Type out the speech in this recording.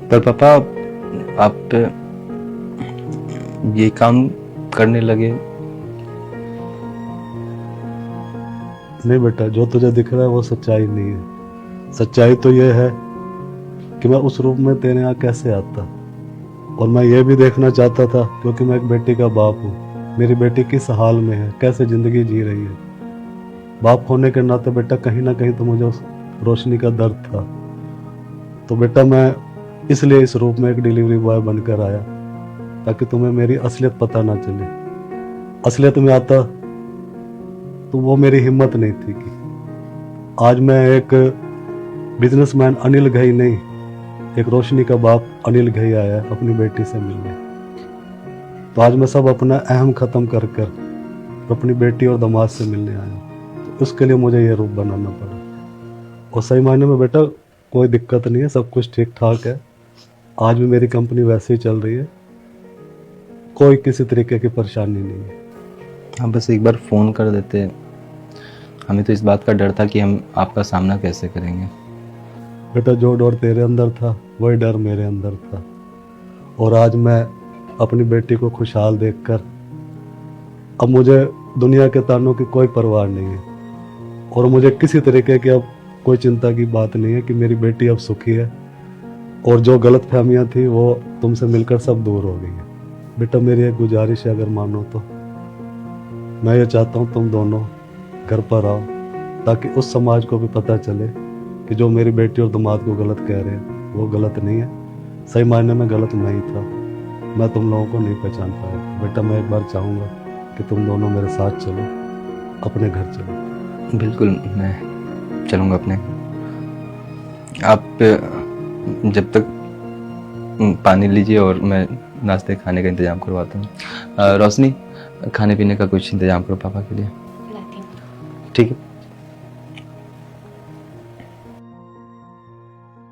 पर पापा आप ये काम करने लगे। नहीं बेटा, जो तुझे दिख रहा है वो सच्चाई नहीं है। सच्चाई तो ये है कि मैं उस रूप में तेरे यहाँ कैसे आता, और मैं ये भी देखना चाहता था क्योंकि मैं एक बेटी का बाप हूँ, मेरी बेटी किस हाल में है, कैसे ज़िंदगी जी रही है। बाप होने के नाते बेटा कहीं ना कहीं तो मुझे उस रोशनी का दर्द था। तो बेटा मैं इसलिए इस रूप में एक डिलीवरी बॉय बनकर आया, ताकि तुम्हें मेरी असलियत पता ना चले। असलियत में आता तो वो मेरी हिम्मत नहीं थी कि आज मैं एक बिजनेसमैन अनिल घई नहीं, एक रोशनी का बाप अनिल घई आया है अपनी बेटी से मिलने। तो आज मैं सब अपना अहम ख़त्म कर कर अपनी बेटी और दामाद से मिलने आया। तो उसके लिए मुझे ये रूप बनाना पड़ा। और सही मायने में बेटा कोई दिक्कत नहीं है, सब कुछ ठीक ठाक है। आज भी मेरी कंपनी वैसे ही चल रही है, कोई किसी तरीके की परेशानी नहीं है। आप बस एक बार फ़ोन कर देते। हमें तो इस बात का डर था कि हम आपका सामना कैसे करेंगे। बेटा जो डर तेरे अंदर था वही डर मेरे अंदर था। और आज मैं अपनी बेटी को खुशहाल देखकर अब मुझे दुनिया के तानों की कोई परवाह नहीं है, और मुझे किसी तरीके की अब कोई चिंता की बात नहीं है कि मेरी बेटी अब सुखी है, और जो गलत फहमियाँ थी वो तुमसे मिलकर सब दूर हो गई है। बेटा मेरी एक गुजारिश है, अगर मानो तो मैं ये चाहता हूँ तुम दोनों घर पर आओ, ताकि उस समाज को भी पता चले कि जो मेरी बेटी और दामाद को गलत कह रहे हैं वो गलत नहीं है। सही मायने में गलत नहीं था, मैं तुम लोगों को नहीं पहचान पाया। बेटा मैं एक बार चाहूँगा कि तुम दोनों मेरे साथ चलो, अपने घर चलो। बिल्कुल, मैं चलूँगा अपने। आप जब तक पानी लीजिए और मैं नाश्ते खाने का इंतज़ाम करवाता हूँ। रोशनी, खाने पीने का कुछ इंतज़ाम करो पापा के लिए। लाती हूँ। ठीक है।